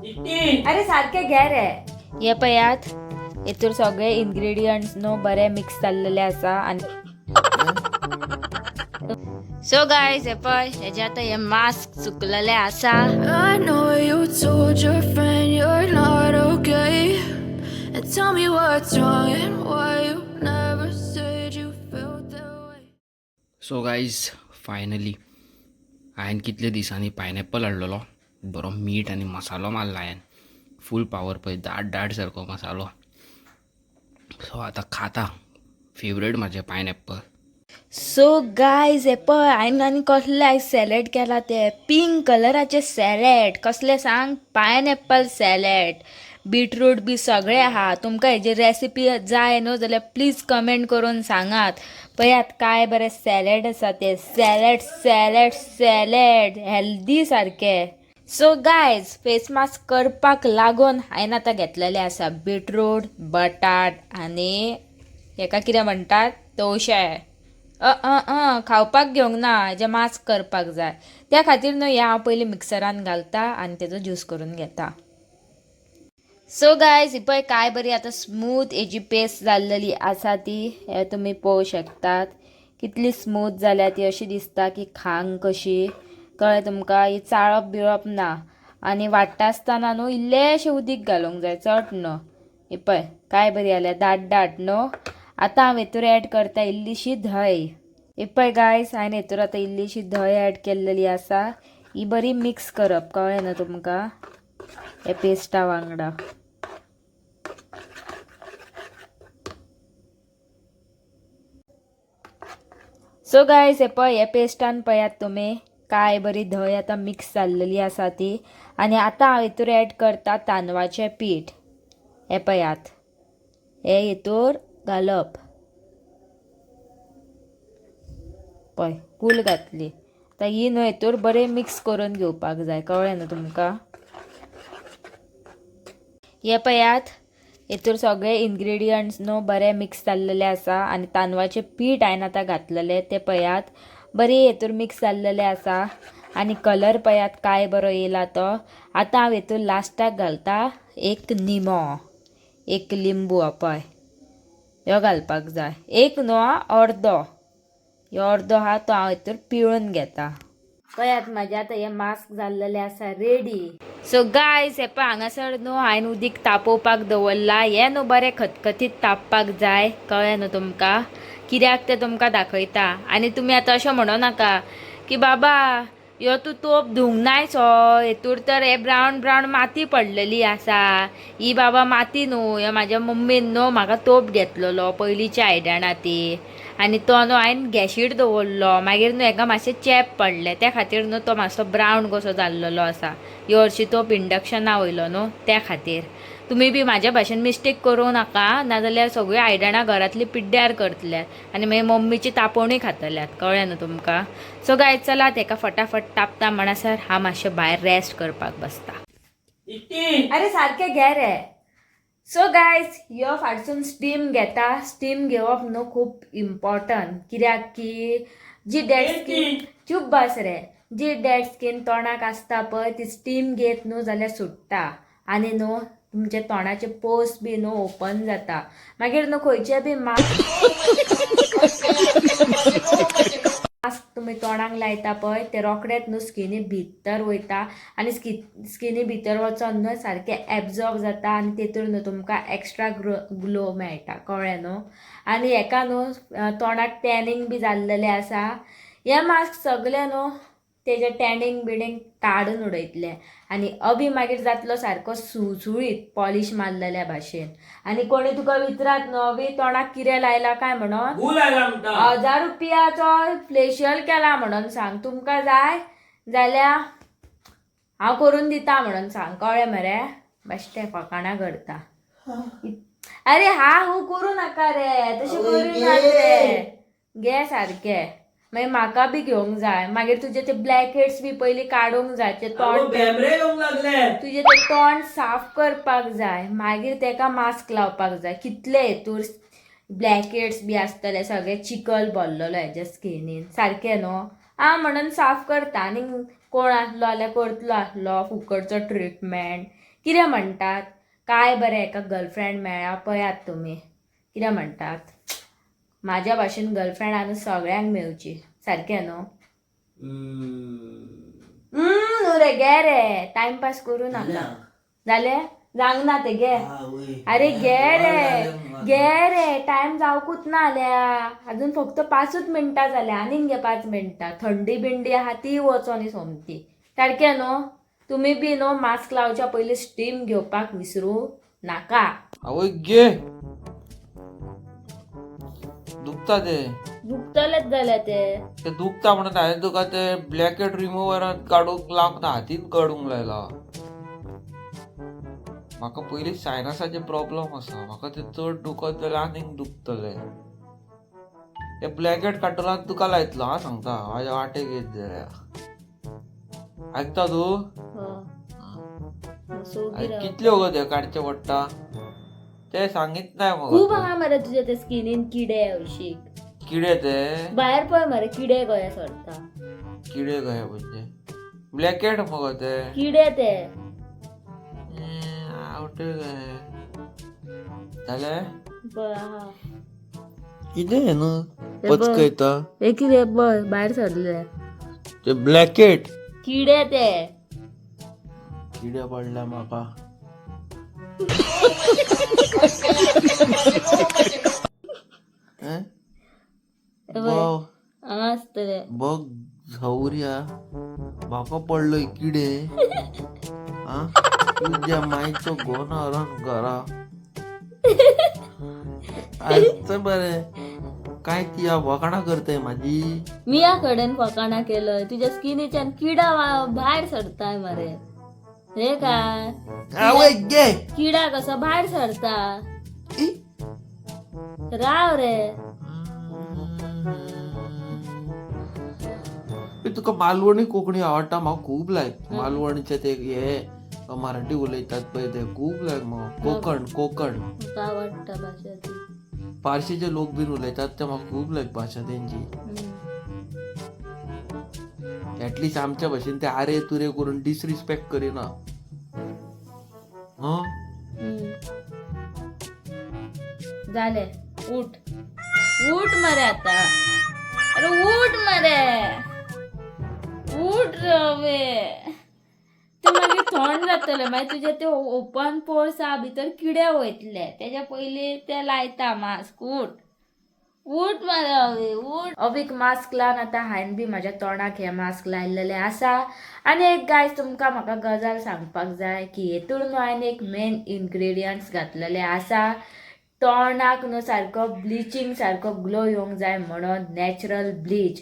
अरे सारखे घे रे. हे पयात हेतूर सगळे इन्ग्रेडियंट्स नो बरे मिक्स जाल्लेले आसा आणि सो गायज हे पय हेच्यात हे मास्क चुकलेले आसा. I know you told your friend you're not okay. And tell me what's wrong and why you never said you felt that way. So guys finally हांवें कितले दिसांनी पायनॅपल हाडलेलो बरो मीठ आनी मसालो मारला हांवें फूल पावर पळय दाट सारको मसालो. सो आतां खाता फेवरेट म्हाजें पायनॅपल. सो गायज हे पय हांवें आनी कसले आयज सॅलड केला ते पिंक कलराचे सॅलड. कसले सांग, पायनॅपल सॅलड. बीटरूट बी सगळे आहा. तुमकां हेजी रेसिपी जाय न्हू जाल्यार प्लीज कमेंट करून सांगात. पयात काय बरें सॅलड आसा ते. सॅलड सॅलड सॅलड हेल्दी सारखे. सो गायज फेस मास्क करपाक लागून हांवें आतां घेतलेले आसा बीटरूट, बटाट आनी हेका कितें म्हणटात तवशे. खावपाक घेवंक ना, हेजे मास्क करपाक जाय. त्या खातीर न्हू हे हांव पयलीं मिक्सरान घालता आनी तेजो ज्यूस करून घेता. सो गायज ही पळय काय बरी आतां स्मूथ हेजी पेस्ट जाल्लेली आसा ती. हे तुमी पळोवंक शकतात कितली स्मूथ जाल्या ती. अशी दिसता की खांक कशी. कळ्ळें तुमकां. ही चाळप बिळप ना. आनी वाडटा आसतना न्हू इल्लेशें उदीक घालूंक जाय, चड न्हू. ही पळय काय बरी जाल्या दाट न्हू. आतां हांव हेतूर एड करता इल्लीशी धंय. हे पळय गायज हांवें हेतूर आतां इल्लीशी धंय एड केल्लेली आसा. ही बरी मिक्स करप, कळ्ळें न्हू तुमकां, हे पेस्टा वांगडा. सो गायज हे पळय हे पेस्टान पळयात तुमी काय बरी धंय आतां मिक्स जाल्लेली आसा ती. आनी आतां हांव हेतूर एड करता तांदळाचें पीठ. हे पळयात हे हेतूर घालप. पळय फूल घातली. आतां ही न्हू हेतूर बरें मिक्स करून घेवपाक जाय, कळ्ळें न्हू तुमकां. हे पळयात हेतूर सगळे इन्ग्रेडियंट्स न्हू बरे मिक्स जाल्लेले आसा आनी तांदळाचें पीठ हांवें आतां घातलेलें ते पळयात बरी हेतूर मिक्स जाल्लेले आसा. आनी कलर पळयात काय बरो येयला तो. आतां हांव हेतूर लास्टाक घालता एक निमो, एक लिंबू. पळय ह्यो घालपाक जाय. एक न्हू अर्दो. ह्यो अर्दो आहा तो हांव हेतूर पिळून घेता. पळयात म्हाजें आतां हें मास्क जाल्लेलें आसा रेडी. सो गायज हे पळय हांगासर न्हू हांवें उदीक तापोवपाक दवरला. हें न्हू बरें खतखतीत तापपाक जाय, कळ्ळें न्हू तुमकां. कित्याक तें तुमकां दाखयता. आनी तुमी आतां अशें म्हणो नाका की बाबा ह्यो तूं तोप धुवंक नायसो, हेतूर तर हे ब्रावन माती पडलेली आसा. ही बाबा माती न्हू, ह्यो म्हाज्या मम्मीन न्हू म्हाका तोप घेतलेलो पयलींच्या आयदनां ती. आनी तो न्हू हांवें गॅशीर दवरलो. मागीर न्हू हेका मातशें चेप पडलें त्या खातीर न्हू तो मातसो ब्रावन कसो जाल्लेलो आसा. ह्यो हरशी तोप इंडक्शना वयलो न्हू त्या खातीर. तुमी बी म्हाज्या भाशेन मिस्टेक करूं नाका, नाजाल्यार सगळीं आयदनां घरांतली पिड्ड्यार करतल्यात आनी मागीर मम्मीची तापोवणी खातल्यात, कळ्ळें न्हू तुमकां. सो गायज चलात हेका फटाफट तापता म्हणसर हांव मातशें भायर रेस्ट करपाक बसता. अरे सारखे घे रे. सो गायज ह्यो फाटसून स्टीम घेता. स्टीम घेवप न्हू खूब इम्पॉर्टंट. कित्याक की जी डेड स्कीन चूप बस रे, जी डेड स्कीन तोंडाक आसता पळय ती स्टीम घेत न्हू जाल्यार सुट्टा. आनी न्हू तुमचे तोंडाचे पोर्स बी न्हू ओपन जाता. मागीर न्हू खंयचे बी मास्क तुमी तोंडाक लायता पळय ते रोखडेच न्हू स्किनी भितर वयता आनी स्किनी भितर वचोन न्हू सारकें एब्जॉर्ब जाता आनी तेतूर न्हू तुमकां एक्स्ट्रा ग्लो मेळटा, कळ्ळें न्हू. आनी हेका न्हू तोंडाक टॅनिंग बी जाल्लेलें आसा. हे मास्क सगळें न्हू तेजे टॅनिंग बिडींग काडून उडयतले आनी अभी मागीर जातलो सारको सुळसुळीत पॉलिश मारलेल्या भाशेन. आनी कोणी तुका विचारात न्हू अभी तोंडाक कितें लायला काय म्हणून 1000 रुपयाचो फेशियल केला म्हणून सांग. तुमकां जाय जाल्यार हांव करून दिता म्हणून सांग, कळ्ळें मरे. बेश्टे फकाणां करता. अरे हू करूं नाका रे, तशें करिना रे. घे सारकें. मागीर म्हाका बी घेवंक जाय. मागीर तुजे ते ब्लॅक हेड्स बी पयलीं काडूंक जाय. तुजें ते तोंड साफ करपाक जाय. मागीर तेका मास्क लावपाक जाय. कितले हेतूर ब्लॅक हेड्स बी आसतले, सगळे चिकल भरलेलो हेज्या स्किनीन, सारकें न्हू. म्हणून साफ करता. आनी कोण आसलो जाल्यार करतलो आसलो फुकटचो ट्रिटमेंट. कितें म्हणटात काय बरें एका गर्लफ्रेंड मेळ्ळा पळयात तुमी कितें म्हणटात. म्हाज्या भाशेन गर्लफ्रेंड आनी सगळ्यांक मेळची सारकें न्हू. न्हू रे गे रे टाइमपास करू नाका. जालें जावंक ना ते गे. अरे गे रे टाइम जावकूच ना जाल्या अजून फक्त 5 मिनटां जाल्या आनीक गे 5 मिनटां. थंडी बिंडी आहा ती वचोनी सोमती सारकें न्हू. तुम्ही बी न्हू मास्क लावच्या पयलीं स्टीम घेवपाक विसरू नाका. आवय गे दुखता ते दुखतलेच जाल्या ते दुखता म्हणून हांवें तुका ते ब्लॅकेट रिमुव्हरान काडूंक लावंक ना हातीन काडूंक लायला. म्हाका पयलीं सायनसाचे प्रॉब्लेम आसा. म्हाका ते चड दुखत जाल्यार आनीक दुखतले. ते ब्लॅकेट काडटलो तुका लायतलो हांव सांगता म्हाज्या वाटेक येत जाल्यार. आयकता तूं कितले वगत हे काडचे पडटा ते सांगित नाय खूप म्हाका. आहा मरे तुझ्या ते स्किनीन किडे हळशीक. किडे ते भायर पळय मरे किडे गळे सरता. किडे गये म्हणजे ब्लॅकेट मगो ते किडे ते आवटे गये जाले पळय आहा कितें न्हू ते पचकयता हे कितें पळय भायर सरले ते ब्लॅकेट. किडे ते किडे पडल्या म्हाका. आसतले बघ झवऱ्या म्हाका पडलंय किडे. तुझ्या मायचो गोनारान घरा आयचं बरें काय ती वकाणा करताय माझी. मिया कडेन फकाणा केलंय तुझ्या स्किनीच्यान किडा भायर सरताय मरे. हे काय आवय गे किडा कसो भायर सरता. राव रे तुका मालवणी कोंकणी आवडटा. म्हाका खूब लायक मालवणीचे ते हे मराठी उलयतात पळय ते खूब लायक म्हाका. कोकण म्हाका आवडटा भाशा ती. पारशीचे लोक बीन उलयतात ते म्हाका खूब लायक भाशा तेंची. ऍटलिस्ट आमच्या भाशेन ते आरे तुरे करून डिसरिस्पेक्ट करिना. जाले उठ उठ मरे आता. अरे उठ मरे उठ रवे. ते मागीर थंड जातले मागीर तुजे ते ओपन पोर्स आहा भितर किडे वयतले तेच्या पयलीं ते लायता मास्क. उठ उठ मरे अवी उठ. अवीक मास्क लावन आतां हांवें बी म्हाज्या तोंडाक हे मास्क लायलेले आसा. आनी एक गायज तुमकां म्हाका गजाल सांगपाक जाय की हेतून न्हू हांवें एक मेन इन्ग्रेडियंट्स घातलेले आसा. तोंडाक न्हू सारको ब्लिचींग सारको ग्लो येवंक जाय म्हणून नॅचरल ब्लीच.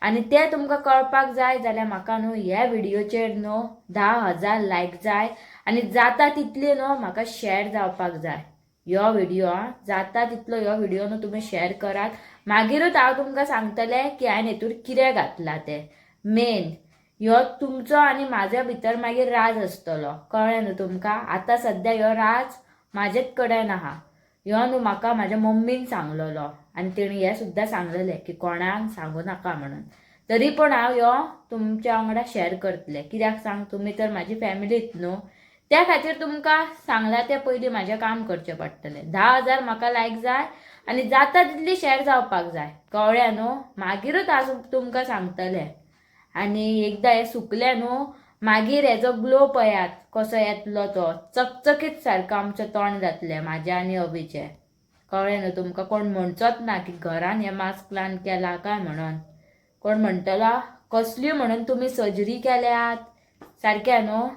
आनी ते तुमकां कळपाक जाय जाल्यार म्हाका न्हू ह्या व्हिडिओचेर न्हू 10,000 लायक जाय. आनी जाता तितली न्हू म्हाका शेअर जावपाक जाय ह्यो व्हिडिओ. जाता तितलो ह्यो व्हिडिओ न्हू तुमी शेअर करात. मागीरूच हांव तुमकां सांगतलें की हांवें हेतूर कितें घातलां तें. मेन ह्यो तुमचो आनी म्हाज्या भितर मागीर राज आसतलो. कळ्ळें न्हू तुमकां. आतां सद्या ह्यो राज म्हाजेच कडेन आहा. ह्यो न्हू म्हाका म्हाज्या मम्मीन सांगलेलो आनी तिणें हें सुद्दां सांगलेलें की कोणाक सांगू नाका म्हणून. तरी पूण हांव ह्यो तुमच्या वांगडा शेअर करतलें. कित्याक सांग तुमी तर म्हाजी फॅमिलीच न्हू. त्या खातीर तुमकां सांगलां ते पयलीं म्हाजें काम करचें पडटलें. 10,000 म्हाका लायक जाय आनी जाता तितली शेअर जावपाक जाय. कळ्ळें न्हू. मागीरूच हांव तुमकां सांगतलें. आनी एकदां हें सुकलें न्हू मागीर हेजो ग्लो पळयात कसो येतलो तो. चकचकीत सारको आमचें तोंड जातलें म्हाजें आनी अवीचें. कळ्ळें न्हू तुमकां. कोण म्हणचोच ना की घरान हें मास्क लावन केला काय म्हणून. कोण म्हणटलो कसली म्हणून तुमी सर्जरी केल्यात. सारकें न्हू.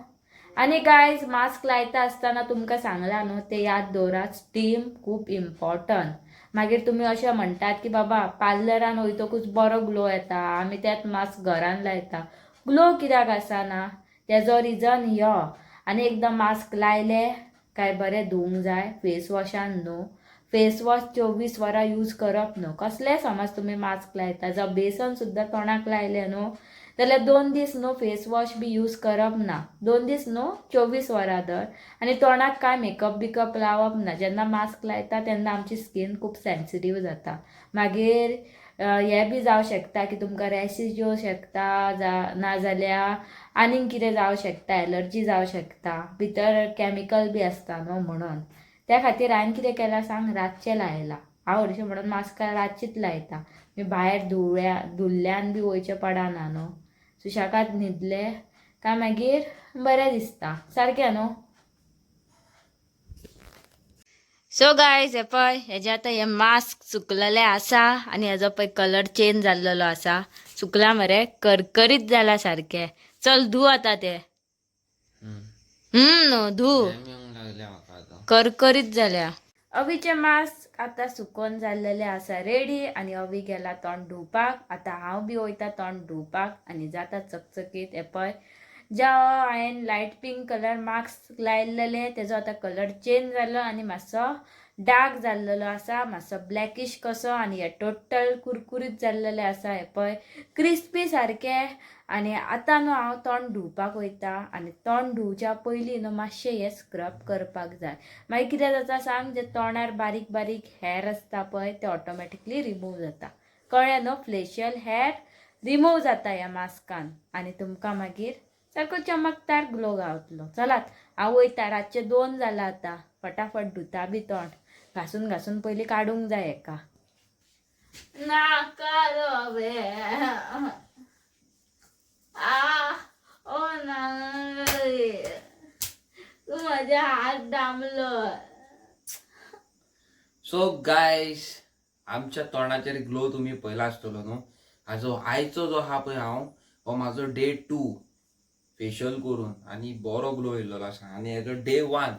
आनी गायज मास्क लायता आसतना तुमकां सांगलां न्हू ते याद दवरात स्टीम खूब इम्पॉर्टंट. मागीर तुमी अशें म्हणटात की बाबा पार्लरान वयतकूच बरो ग्लो येता आमी तेच मास्क घरान लायता. ग्लो कित्याक आसना तेजो रिजन ह्यो. आनी एकदां मास्क लायले काय बरें धुवंक जाय फेस वॉशान न्हू. फेस वॉश 24 वरां यूज करप न्हू. कसलें समज तुमी मास्क लायता जावं बेसन सुद्दां तोंडाक लायलें न्हू जाल्यार 2 दीस न्हू फेस वॉश बी यूज करप ना. 2 दीस न्हू 24 वरां धर. आनी तोंडाक काय मेकअप बिकअप लावप ना. जेन्ना मास्क लायता तेन्ना आमची स्कीन खूब सेन्सिटीव जाता. मागीर हे बी जावं शकता की तुमकां रॅशीज येवं शकता नाजाल्यार आनीक कितें जावं शकता, एलर्जी जावं शकता, भितर कॅमिकल बी आसता न्हू म्हणून. त्या खातीर हांवें कितें केलां सांग, रातचें लायलां. हांव हरशीं म्हणून मास्कां रातचीच लायता. मी भायर धुल्ल्यान बी वयचें पडना न्हू. सुशेगाद न्हिदले काय मागीर बरें दिसता. सारकें न्हू. सो गायज, हे पळय, हेजे आतां हे मास्क सुकलेले आसा आनी हेजो पळय कलर चेंज जाल्लो आसा. सुकला मरे, करकरीत जाला सारकें. चल धू आतां ते. न्हू धू. लागल्या म्हाका आतां. करकरीत जाल्या. अवीचे मास्क आतां सुकोवन जाल्लेले आसा रेडी आनी अवी गेला तोंड धुवपाक. आतां हांव बी वयता तोंड धुवपाक आनी जाता चकचकीत. हे पळय, ज्या हांवें लायट पिंक कलर मास्क लायिल्लेले तेजो आतां कलर चेंज जालो आनी मातसो डार्क जाल्लेलो आसा, मातसो ब्लॅकिश कसो. आनी हे टोटल कुरकुरीत जाल्लेले आसा. हे पळय, क्रिस्पी सारके. आनी आतां न्हू हांव तोंड धुवपाक वयता आनी तोंड धुवच्या पयलीं न्हू मातशें हें स्क्रब करपाक जाय. मागीर कितें जाता सांग, जे तोंडार बारीक बारीक हेर आसता पळय ते ऑटोमॅटिकली रिमूव जाता. कळ्ळें न्हू. फेशियल हेर रिमूव जाता ह्या मास्कान आनी तुमकां मागीर सारको चमकदार ग्लो गावतलो. चलात, हांव वयता. रातचे 2 जाला आतां. फटाफट धुता बी तोंड. घासून घासून पयलीं काडूंक जाय हेका. नाका रे. ओ ना, तू माझे हात दामलो. सो गायस, आमच्या तोंडाचेर ग्लो तुम्ही पयला आसतलो न्हू. हाजो आयचो जो हा पळय हांव, हो म्हाजो डे 2 फेशियल करून आनी बरो ग्लो येयल्लो आसा. आनी हेजो डे 1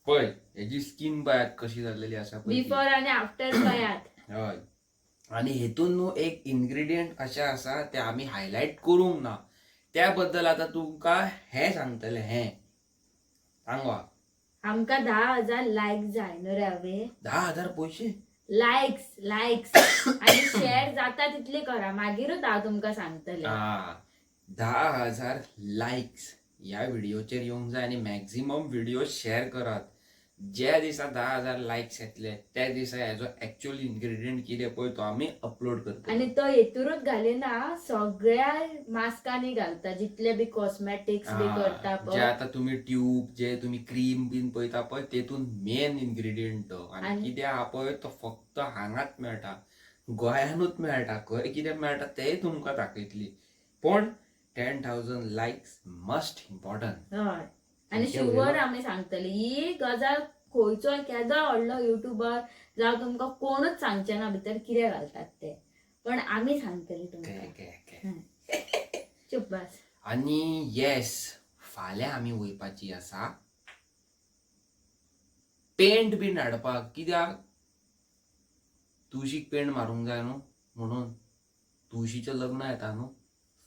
पळय, हेजी स्किन पळयात कशी जाल्लेली आसा पळय. बिफोर आनी आफ्टर पळयात. हय. आनी हेतून न्हू एक इन्ग्रेडियंट अशें आसा ते आमी हायलायट करूंक ना. त्या बद्दल आतां तुमकां हें सांगतलें. हें सांगवा. आमकां 10,000 लायक जाय न्हू रे हांवे. 10,000 पयशे. लायक्स आनी शेअर जाता तितले करा, मागीरूच हांव तुमकां सांगतलें. 10,000 लायक्स ह्या व्हिडिओचेर येवंक जाय आनी मॅक्झिमम व्हिडिओ शेअर करात. ज्या दिसा 10,000 लायक्स येतले त्या दिसा हेजो एक्चुअल इन्ग्रेडियंट कितें पळय तो आमी अपलोड करता. आनी तो हेतूरूच घालिना, सगळ्या मास्कांनी घालता, जितले बी कॉस्मेटिक्स बी करता जे पळय. आता तुम्ही ट्यूब, जे तुम्ही क्रीम बीन पळयता पळय, तेतून मेन इन्ग्रेडियंट तो. आनी कितें आहा पळय तो फक्त हांगाच मेळटा, गोंयानूच मेळटा. खंय कितें मेळटा तेय तुमकां दाखयतली. पण 10,000 लायक्स मस्ट इम्पॉर्टंट. हय. आनी शुवर आमी सांगतली ही गजाल. खंयचो केदो व्हडलो युट्यूबर जावं तुमकां कोणूच सांगचे ना भितर कितें घालतात ते, पण आमी सांगतली तुमकां. चुप बस. आनी येस, फाल्यां आमी वयपाची आसा पेंट बीन हाडपाक. कित्याक तुळशीक पेंट मारूंक जाय न्हू म्हणून. तुळशीचें लग्न येता न्हू,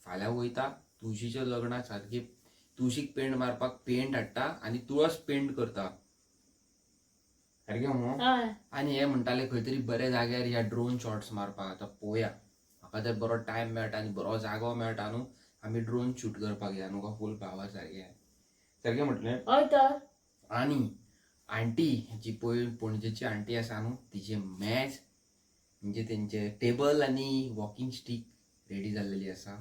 फाल्यां वयता तुळशीच्या लग्नाक सारकी तुळशीक पेंट मारपाक पेंट हाडटा आनी तुळस पेंट करता. सारकें न्हू. आनी हे म्हणटाले खंय तरी बऱ्या जाग्यार या ड्रोन शॉट्स मारपाक. आतां पळोवया, म्हाका जर बरो टायम मेळटा आनी बरो जागो मेळटा न्हू, आमी ड्रोन शूट करपाक या न्हू. फूल पावर. सारकें म्हटलें. हय तर. आनी आंटी जी पळय पणजेची आंटी आसा न्हू, तिचे मॅच म्हणजे तेंचे टेबल आनी वॉकिंग स्टीक रेडी जाल्लेली आसा.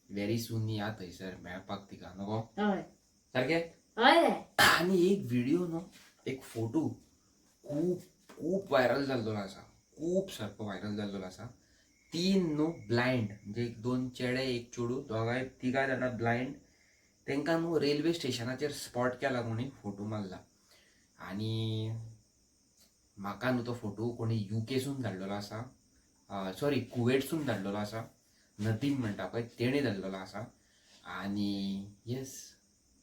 व्हेरी सून या थंयसर मेळपाक तिका न्हू. सारकें. आनी एक व्हिडिओ न्हू, एक फोटो खूब खूब व्हायरल जाल्लो आसा. खूब सारको व्हायरल जाल्लो आसा. 3 न्हू ब्लायंड, म्हणजे 2 चेडे 1 चेडू, तिगाय जाणां ब्लायंड. तांकां न्हू रेल्वे स्टेशनाचेर स्पॉट केला कोणी, फोटो मारला. आनी म्हाका न्हू तो फोटो कोणी UKसून धाडलेलो आसा. सॉरी, कुवेटसून धाडलेलो आसा. नदीम म्हणटा पळय तेणी धाडलेलो आसा. आनी येस,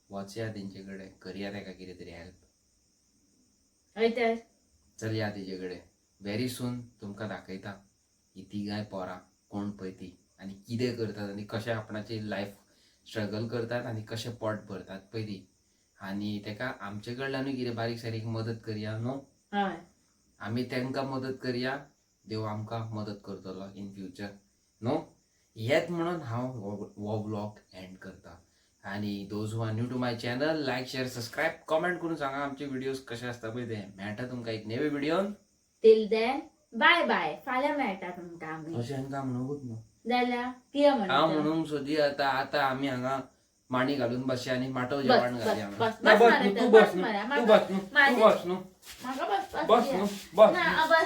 वचया तेंचे कडेन, करया ताका कितें तरी हेल्प. चलया तेजे कडेन. व्हेरी सून तुमकां दाखयता ही तिगाय पोरां कोण पळय ती आनी कितें करतात आनी कशें आपणाची लायफ स्ट्रगल करतात आनी कशें पोट भरतात पळय ती. आनी ताका आमचे कडल्यानूय कितें बारीक सारीक मदत करया न्हू. आमी तांकां मदत करया, देव आमकां मदत करतलो इन फ्युचर न्हू. हेच म्हणून हांव हो व्लॉग एंड करता. आनी those who are new to my channel, like share subscribe, comment करून सांगा आमचे व्हिडिओज कशे आसता पळय ते. मेळटा तुमकां एक नवे व्हिडिओन. टिल देन बाय बाय फाल्यां मेळटा तुमकां आमी अशें काम नवूच न्हू जाल्यार कितें हांव म्हणटा म्हणूंक सोदी आता आमी हांगा मांडी घालून बसया आनी माटो बस जेवण बस घालया बस ना, बस बस मरे न्हू, तर, तू बस बस न्हू, मरे तू म्हाका- बस न्हू, तू माझे- बस न्हू, म्हाका बस बस न्हू, बस ना न्हू. बस